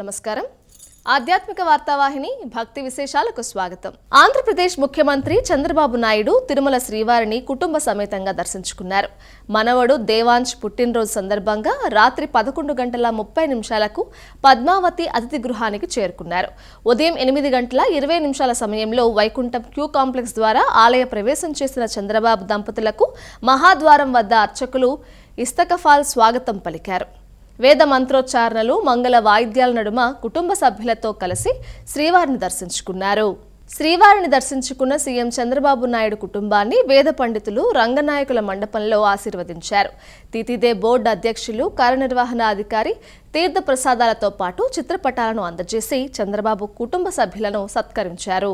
నమస్కారం. ఆధ్యాత్మిక వార్తావాహిని భక్తి విశేషాలకు స్వాగతం. ఆంధ్రప్రదేశ్ ముఖ్యమంత్రి చంద్రబాబు నాయుడు తిరుమల శ్రీవారిని కుటుంబ సమేతంగా దర్శించుకున్నారు. మనవడు దేవాంశ్ పుట్టినరోజు సందర్భంగా రాత్రి 11:30 పద్మావతి అతిథి గృహానికి చేరుకున్నారు. ఉదయం 8:20 సమయంలో వైకుంఠం క్యూ కాంప్లెక్స్ ద్వారా ఆలయ ప్రవేశం చేసిన చంద్రబాబు దంపతులకు మహాద్వారం వద్ద అర్చకులు ఇస్తకఫాల్ స్వాగతం పలికారు. వేద మంత్రోచ్చారణలు, మంగళ వాయిద్యాల నడుమ కుటుంబ సభ్యులతో కలిసి శ్రీవారిని దర్శించుకున్నారు. శ్రీవారిని దర్శించుకున్న సీఎం చంద్రబాబు నాయుడు కుటుంబాన్ని వేద పండితులు రంగనాయకుల మండపంలో ఆశీర్వదించారు. తితిదే బోర్డు అధ్యక్షులు, కార్యనిర్వహణ అధికారి తీర్థ ప్రసాదాలతో పాటు చిత్రపటాలను అందజేసి చంద్రబాబు కుటుంబ సభ్యులను సత్కరించారు.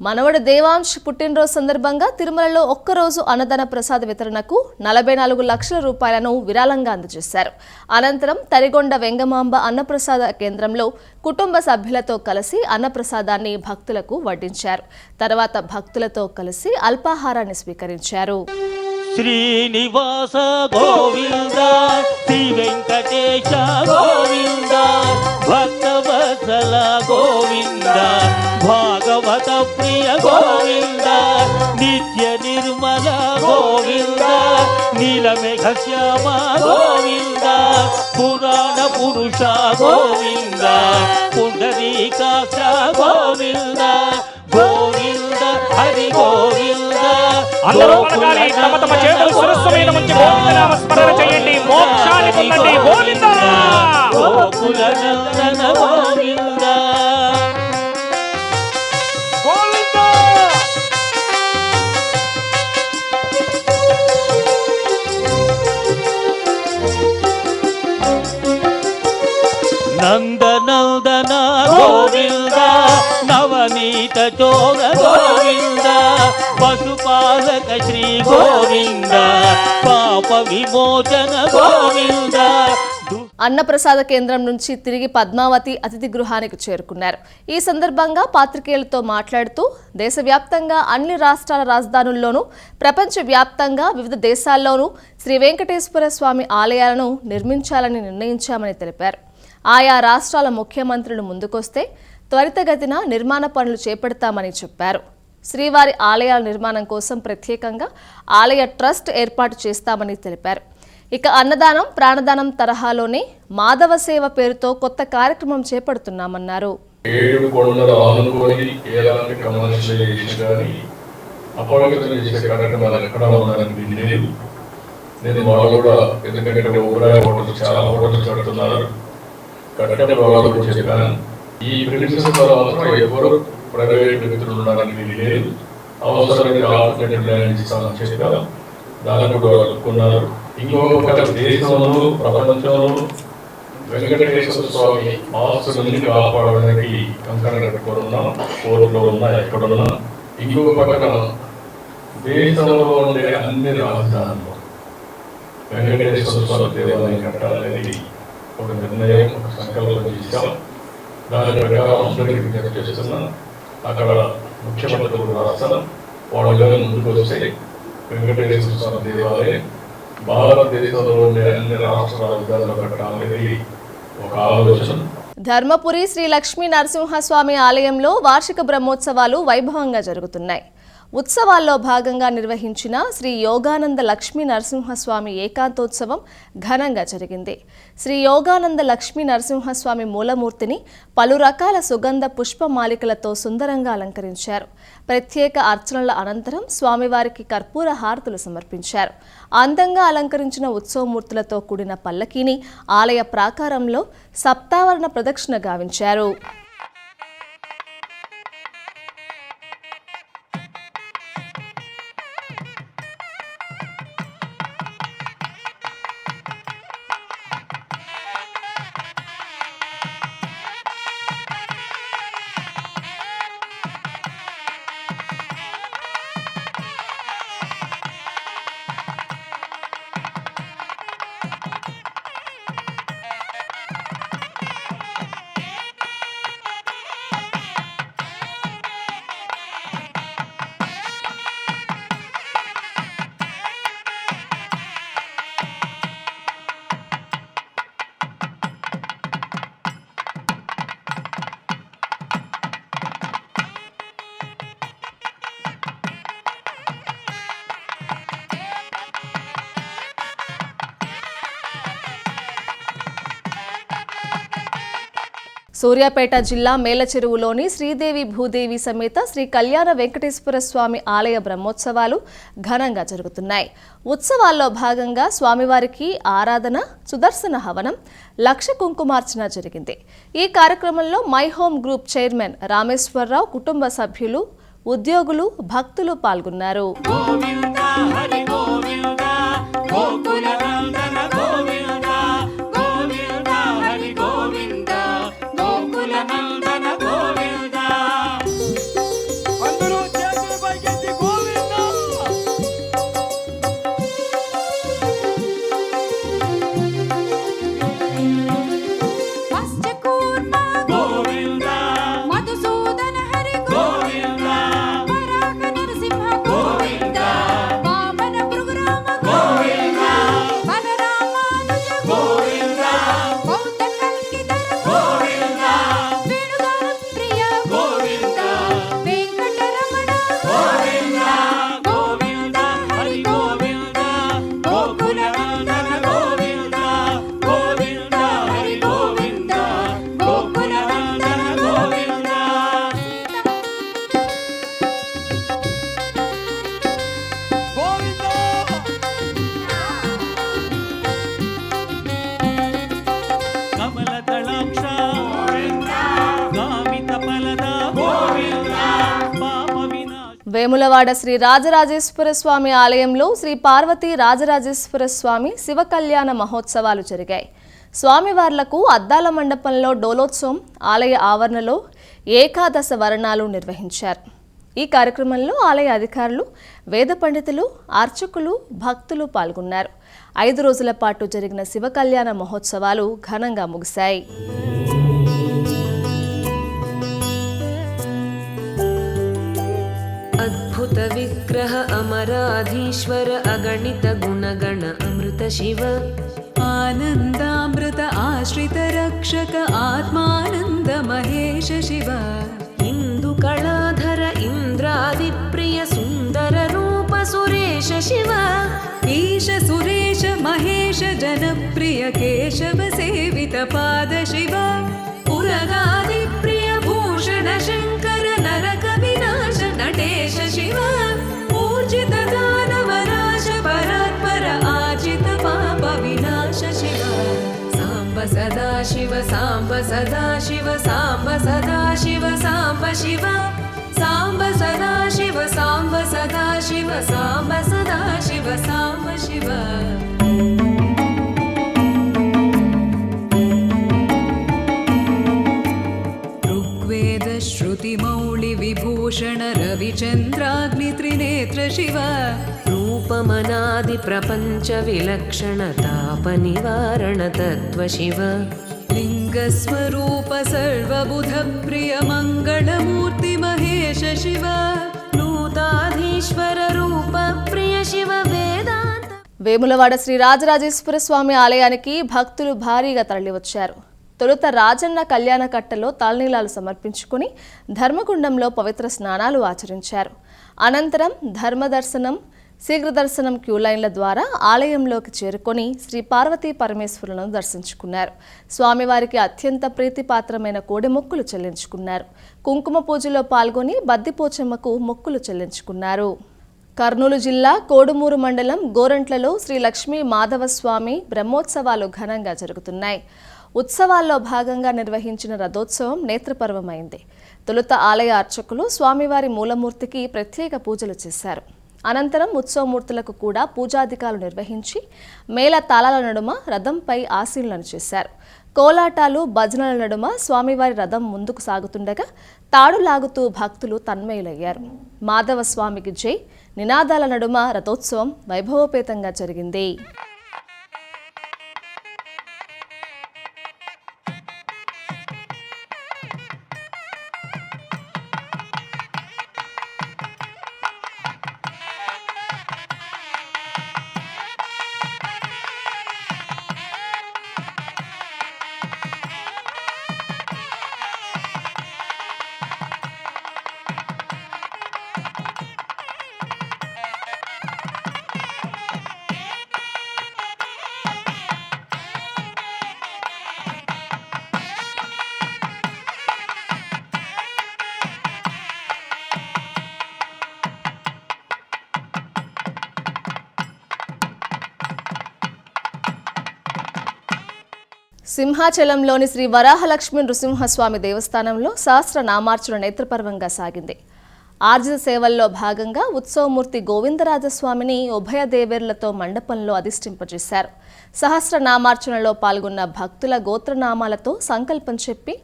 మనవడు దేవాంశ్ పుట్టినరోజు సందర్భంగా తిరుమలలో ఒక్కరోజు అన్నదాన ప్రసాద వితరణకు 44 లక్షల రూపాయలను విరాళంగా అందజేశారు. అనంతరం తరిగొండ వెంగమాంబ అన్నప్రసాద కేంద్రంలో కుటుంబ సభ్యులతో కలిసి అన్నప్రసాదాన్ని భక్తులకు వడ్డించారు. తర్వాత భక్తులతో కలిసి అల్పాహారాన్ని స్వీకరించారు. శ్రీనివాస గోవింద, శ్రీ వెంకటేశ గోవింద, భక్తవత్సల గోవింద, భాగవత ప్రియ గోవింద, నిత్య నిర్మల గోవింద, నీలమేఘ శ్యామ గోవింద, పురాణ పురుష గోవింద, పుండరీకాక్ష గోవింద, గోవింద హరి గోవింద. అందరూ పలకాలి, తమ తమ చేతులు శిరస్సు మీద ఉంచి గోవింద నామ స్మరణ చేయండి. మోక్షాన్ని పొందండి. గోవింద గోకుల నందన గోవింద, గోవింద. నందనందన గోవింద, నవనీత చోర గోవింద, పశుపాలక శ్రీ గోవింద, పాప విమోచన గోవింద. అన్నప్రసాద కేంద్రం నుంచి తిరిగి పద్మావతి అతిథి గృహానికి చేరుకున్నారు. ఈ సందర్భంగా పాత్రికేయులతో మాట్లాడుతూ దేశవ్యాప్తంగా అన్ని రాష్ట్రాల రాజధానుల్లోనూ, ప్రపంచవ్యాప్తంగా వివిధ దేశాల్లోనూ శ్రీ వెంకటేశ్వర స్వామి ఆలయాలను నిర్మించాలని నిర్ణయించామని తెలిపారు. ఆయా రాష్ట్రాల ముఖ్యమంత్రులు ముందుకొస్తే త్వరితగతిన నిర్మాణ పనులు చేపడతామని చెప్పారు. శ్రీవారి ఆలయాల నిర్మాణం కోసం ప్రత్యేకంగా ఆలయ ట్రస్ట్ ఏర్పాటు చేస్తామని తెలిపారు. ఇక అన్నదానం, ప్రాణదానం తరహాలోనే మాధవ సేవ పేరుతో కొత్త కార్యక్రమం చేపడుతున్నామన్నారు. 7 కొండల ఆనుకొని ఎలాంటి కమర్షియలైజేషన్ కానీ అపవిత్రం చేసే కార్యక్రమాలు ఎక్కడ ఉండడానికి లేదు. నేను వాళ్ళు కూడా ఎందుకంటే ఊరాయ హోటల్ చాలా హోటల్స్ కడుతున్నారు, కట్టె భాగాలు కూడా చెప్పాను. ఈ ప్రిన్సిపల్ ద్వారా మాత్రం ఎవరు ప్రైవేట్ వ్యక్తులు ఉండడానికి లేదు. అవసరమైన ఆల్టర్నేటివ్ ల్యాండ్ ఇస్తామని చెప్పారు. దాన్ని కూడా ఒప్పుకున్నారు. ఇంకొక దేశంలో, ప్రపంచంలో వెంకటేశ్వర స్వామి ఆస్తులని కాపాడడానికి కంకణం కట్టుకోనున్నాం. కోర్టులో ఉన్నా, ఎక్కడున్నా. ఇంకొక పక్కన దేశంలో ఉండే అన్ని రాజధానులు వెంకటేశ్వర స్వామి దేవాలయం కట్టాలనేది ఒక నిర్ణయం, ఒక సంకల్పం చేశాం. దాని ప్రకారం అందరికీ విజ్ఞప్తి చేస్తున్నాం. అక్కడ ముఖ్యమంత్రులు రాష్ట్రం వాళ్ళు ముందుకు వస్తే వెంకటేశ్వర స్వామి దేవాలయం భారతదేశంలో ఉండే అన్ని రాష్ట్ర రాజధానులు కట్టాలనేది ఒక ఆలోచన. ధర్మపురి శ్రీ లక్ష్మీ నరసింహస్వామి ఆలయంలో వార్షిక బ్రహ్మోత్సవాలు వైభవంగా జరుగుతున్నాయి. ఉత్సవాల్లో భాగంగా నిర్వహించిన శ్రీ యోగానంద లక్ష్మీ నరసింహస్వామి ఏకాంతోత్సవం ఘనంగా జరిగింది. శ్రీ యోగానంద లక్ష్మీ నరసింహస్వామి మూలమూర్తిని పలు రకాల సుగంధ పుష్పమాలికలతో సుందరంగా అలంకరించారు. ప్రత్యేక అర్చనల అనంతరం స్వామివారికి కర్పూర హారతులు సమర్పించారు. అందంగా అలంకరించిన ఉత్సవమూర్తులతో కూడిన పల్లకీని ఆలయ ప్రాకారంలో సప్తావరణ ప్రదక్షిణ గావించారు. సూర్యాపేట జిల్లా మేలచెరువులోని శ్రీదేవి భూదేవి సమేత శ్రీ కళ్యాణ వెంకటేశ్వర స్వామి ఆలయ బ్రహ్మోత్సవాలు ఘనంగా జరుగుతున్నాయి. ఉత్సవాల్లో భాగంగా స్వామివారికి ఆరాధన, సుదర్శన హవనం, లక్ష కుంకుమార్చన జరిగింది. ఈ కార్యక్రమంలో my home group chairman Rameshwar Rao కుటుంబ సభ్యులు, ఉద్యోగులు, భక్తులు పాల్గొన్నారు. వేములవాడ శ్రీ రాజరాజేశ్వర స్వామి ఆలయంలో శ్రీ పార్వతీ రాజరాజేశ్వర స్వామి శివ కళ్యాణ మహోత్సవాలు జరిగాయి. స్వామివార్లకు అద్దాల మండపంలో డోలోత్సవం, ఆలయ ఆవరణలో ఏకాదశ వర్ణాలు నిర్వహించారు. ఈ కార్యక్రమంలో ఆలయ అధికారులు, వేద పండితులు, అర్చకులు, భక్తులు పాల్గొన్నారు. 5 రోజుల పాటు జరిగిన శివ కళ్యాణ మహోత్సవాలు ఘనంగా ముగిశాయి. अद्भुत विग्रह अमराधीश्वर अगणित गुणगण अमृत शिव आनन्दामृत आश्रित रक्षक आत्मानन्द महेश शिव इंदु कलाधर इन्द्रादिप्रिय सुन्दर रूप सुरेश शिव ईश सुरेश महेश जनप्रिय केशव सेवित पाद शिव उरगादिप्रिय भूषण शङ्कर नरक विनाश नटेश शिव ऊर्जित दानवनाश परात्पर आजित पाप विनाश शिव साम्ब सदा शिव साम्ब सदा शिव साम्ब सदा शिव साम्ब शिव साम्ब सदा शिव साम्ब सदा शिव साम्ब सदा शिव साम्ब शिव श्रुतिमौळि विभूषण रविचन्द्राग्नि त्रिनेत्र शिव रूपमनादि प्रपञ्च विलक्षण ताप निवारण तत्त्व शिव लिङ्गस्वरूप सर्वबुध प्रिय मङ्गलमूर्ति महेश शिव नूताधीश्वर रूप प्रिय शिव वेदान्त వేములవాడ శ్రీ రాజరాజేశ్వర స్వామి ఆలయానికి భక్తులు భారీగా తరలివచ్చారు. తొలుత రాజన్న కళ్యాణ కట్టలో తలనీలాలు సమర్పించుకుని ధర్మగుండంలో పవిత్ర స్నానాలు ఆచరించారు. అనంతరం ధర్మదర్శనం, శీఘ్రదర్శనం క్యూలైన్ల ద్వారా ఆలయంలోకి చేరుకొని శ్రీ పార్వతీ పరమేశ్వరులను దర్శించుకున్నారు. స్వామివారికి అత్యంత ప్రీతిపాత్రమైన కోడి మొక్కులు చెల్లించుకున్నారు. కుంకుమ పూజలో పాల్గొని బద్దిపోచమ్మకు మొక్కులు చెల్లించుకున్నారు. కర్నూలు జిల్లా కోడుమూరు మండలం గోరంట్లలో శ్రీ లక్ష్మీ మాధవస్వామి బ్రహ్మోత్సవాలు ఘనంగా జరుగుతున్నాయి. ఉత్సవాల్లో భాగంగా నిర్వహించిన రథోత్సవం నేత్రపర్వమైంది. తొలుత ఆలయ అర్చకులు స్వామివారి మూలమూర్తికి ప్రత్యేక పూజలు చేశారు. అనంతరం ఉత్సవమూర్తులకు కూడా పూజాధికారులు నిర్వహించి మేళ తాళాల నడుమ రథంపై ఆశీనులను చేశారు. కోలాటాలు, భజనల నడుమ స్వామివారి రథం ముందుకు సాగుతుండగా తాడు లాగుతూ భక్తులు తన్మయులయ్యారు. మాధవ స్వామికి జై నినాదాల నడుమ రథోత్సవం వైభవోపేతంగా జరిగింది. సింహాచలంలోని శ్రీ వరాహలక్ష్మి నృసింహస్వామి దేవస్థానంలో సహస్ర నామార్చన నేత్రపర్వంగా సాగింది. ఆర్జిత సేవల్లో భాగంగా ఉత్సవమూర్తి గోవిందరాజస్వామిని ఉభయ దేవేర్లతో మండపంలో అధిష్ఠింపజేశారు. సహస్ర నామార్చనలో పాల్గొన్న భక్తుల గోత్రనామాలతో సంకల్పం చెప్పి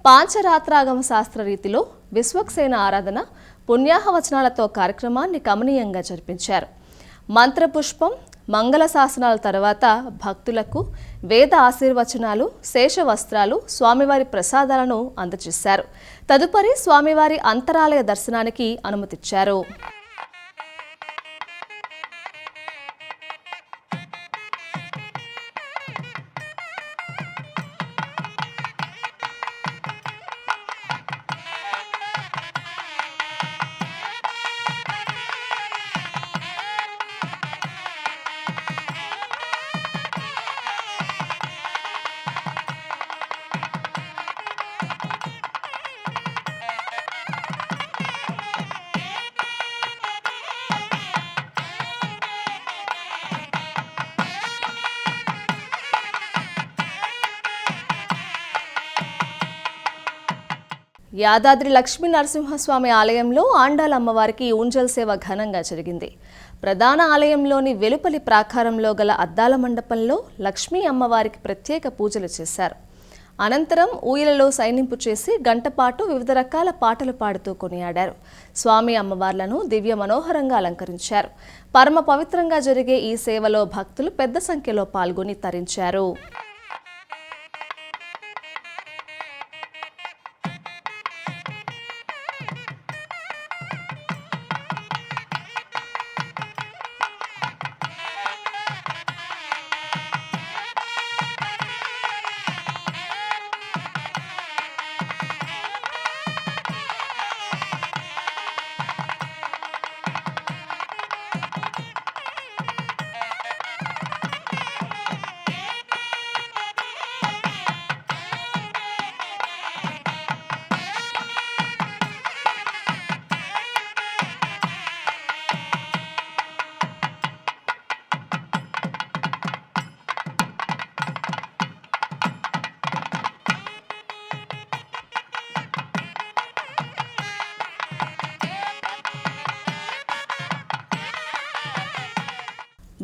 పాంచరాత్రాగమ శాస్త్ర రీతిలో విశ్వక్సేన ఆరాధన, పుణ్యాహవచనాలతో కార్యక్రమాన్ని కమనీయంగా జరిపించారు. మంత్రపుష్పం, మంగళ శాసనాల తర్వాత భక్తులకు వేద ఆశీర్వచనాలు, శేష వస్త్రాలు, స్వామివారి ప్రసాదాలను అందజేశారు. తదుపరి స్వామివారి అంతరాలయ దర్శనానికి అనుమతిచ్చారు. యాదాద్రి లక్ష్మీ నరసింహస్వామి ఆలయంలో ఆండాల అమ్మవారికి ఊంజల్ సేవ ఘనంగా జరిగింది. ప్రధాన ఆలయంలోని వెలుపలి ప్రాకారంలో గల అద్దాల మండపంలో లక్ష్మీ అమ్మవారికి ప్రత్యేక పూజలు చేశారు. అనంతరం ఊయలలో సైనింపు చేసి గంటపాటు వివిధ రకాల పాటలు పాడుతూ కొనియాడారు. స్వామి అమ్మవార్లను దివ్య మనోహరంగా అలంకరించారు. పరమ పవిత్రంగా జరిగే ఈ సేవలో భక్తులు పెద్ద సంఖ్యలో పాల్గొని తరించారు.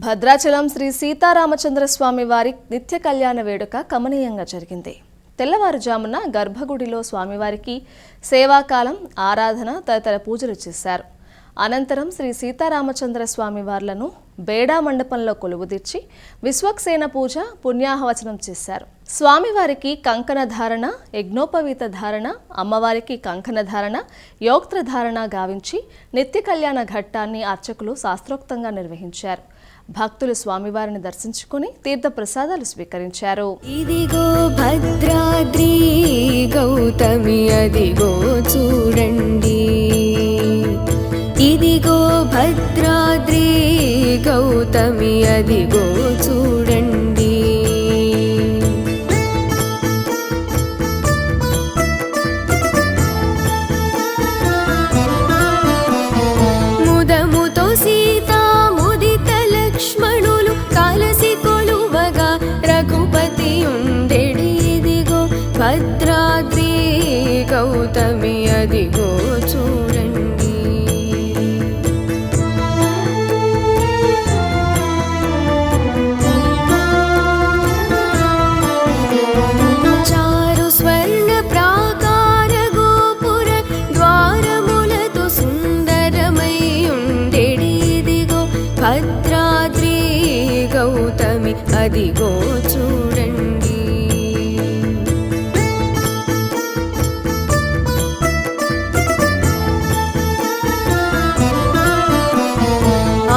భద్రాచలం శ్రీ సీతారామచంద్రస్వామి వారి నిత్య కళ్యాణ వేడుక కమనీయంగా జరిగింది. తెల్లవారుజామున గర్భగుడిలో స్వామివారికి సేవాకాలం, ఆరాధన తదితర పూజలు చేశారు. అనంతరం శ్రీ సీతారామచంద్ర స్వామి వార్లను బేడా మండపంలో కొలువుదీర్చి విశ్వక్సేన పూజ, పుణ్యాహవచనం చేశారు. స్వామివారికి కంకణ ధారణ, యజ్ఞోపవీత ధారణ, అమ్మవారికి కంకణ ధారణ, యోక్త్ర ధారణ గావించి నిత్య కళ్యాణ ఘట్టాన్ని అర్చకులు శాస్త్రోక్తంగా నిర్వహించారు. భక్తులు స్వామివారిని దర్శించుకుని తీర్థ ప్రసాదాలు స్వీకరించారు. ఇదిగో భద్రాద్రి గౌతమి అదిగో చూడండి, ఇదిగో భద్రాద్రి గౌతమి అదిగో చూడండి. ముదముతో సీతా ముదిత లక్ష్మణులు కలసి కొలువగా రఘుపతి ఉండెడి. ఇదిగో భద్రాద్రి గౌతమి అదిగో చూడండి. చారు స్వర్ణ ప్రాకార గోపుర ద్వారములతో సుందరమై ఉండెడి. ఇదిగో భద్రాద్రి గౌతమి అదిగో చూడండి.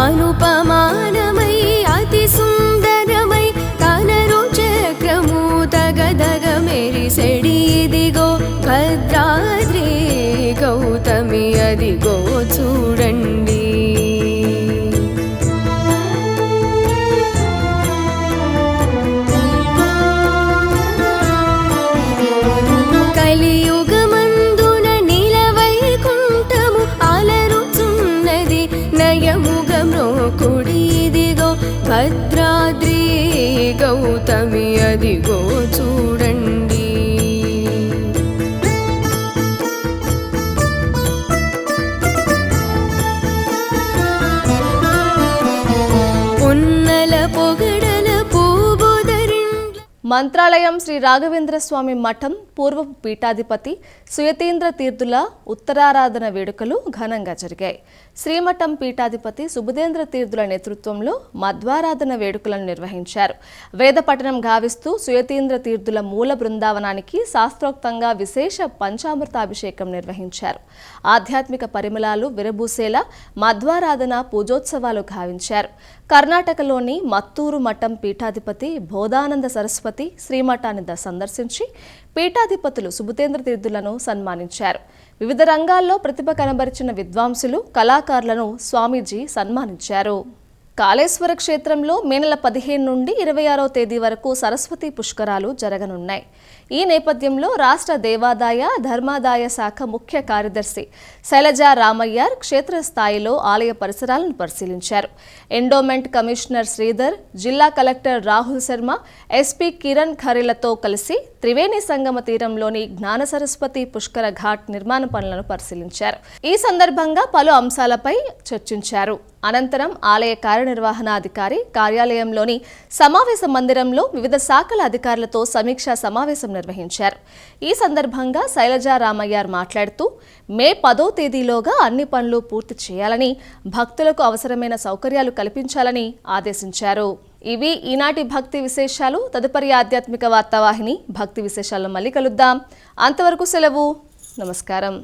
అనుపమానమై అతి సుందరమై కనరు చక్రము దగదగ మెరిసెడి. ఇదిగో భద్రాద్రి గౌతమి అదిగో చూడండి. కలియుగమందున నిలవైకుంఠము అలరుచున్నది నయముగమ్రోకుడి. ఇదిగో భద్రాద్రి గౌతమి అదిగో చూడండి. పొన్నల పొగడల పూబోదరిండ్ల మంత్రాలయం శ్రీ రాఘవేంద్ర స్వామి మఠం పూర్వపు పీఠాధిపతి సుయతీంద్ర తీర్థుల ఉత్తరారాధన వేడుకలు ఘనంగా జరిగాయి. శ్రీమఠం పీఠాధిపతి సుబుధేంద్ర తీర్థుల నేతృత్వంలో మధ్వారాధన వేడుకలను నిర్వహించారు. వేద పఠనం గావిస్తూ సుయతీంద్ర తీర్థుల మూల బృందావనానికి శాస్త్రోక్తంగా విశేష పంచామృతాభిషేకం నిర్వహించారు. ఆధ్యాత్మిక పరిమళాలు విరబూసేలా మధ్వారాధన పూజోత్సవాలు గావించారు. కర్ణాటకలోని మత్తూరు మఠం పీఠాధిపతి బోధానంద సరస్వతి శ్రీమఠాన్ని సందర్శించి పీఠాధిపతులు సుబుధేంద్ర తీర్థులను సన్మానించారు. వివిధ రంగాల్లో ప్రతిభ కనబరిచిన విద్వాంసులు కళాకారులను స్వామీజీ సన్మానించారు. కాళేశ్వర క్షేత్రంలో మే నెల 15 నుండి 26వ తేదీ వరకు సరస్వతి పుష్కరాలు జరగనున్నాయి. ఈ నేపథ్యంలో రాష్ట్ర దేవాదాయ ధర్మాదాయ శాఖ ముఖ్య కార్యదర్శి శైలజా రామయ్యార్ క్షేత్రస్థాయిలో ఆలయ పరిసరాలను పరిశీలించారు. ఎండోమెంట్ కమిషనర్ శ్రీధర్, జిల్లా కలెక్టర్ రాహుల్ శర్మ, ఎస్పీ కిరణ్ ఖరేలతో కలిసి త్రివేణి సంగమ తీరంలోని జ్ఞాన సరస్వతి పుష్కర ఘాట్ నిర్మాణ పనులను పరిశీలించారు. ఈ సందర్భంగా పలు అంశాలపై చర్చించారు. అనంతరం ఆలయ కార్యనిర్వహణాధికారి కార్యాలయంలోని సమావేశ మందిరంలో వివిధ శాఖల అధికారులతో సమీక్షా సమావేశం నిర్వహించారు. ఈ సందర్భంగా శైలజా రామయ్యార్ మాట్లాడుతూ మే 10వ తేదీలోగా అన్ని పనులు పూర్తి చేయాలని, భక్తులకు అవసరమైన సౌకర్యాలు కల్పించాలని ఆదేశించారు. ఇవి ఈనాటి భక్తి విశేషాలు. తదుపరి ఆధ్యాత్మిక వార్తావాహిని భక్తి విశేషాల్లో మళ్ళీ కలుద్దాం. అంతవరకు సెలవు. నమస్కారం.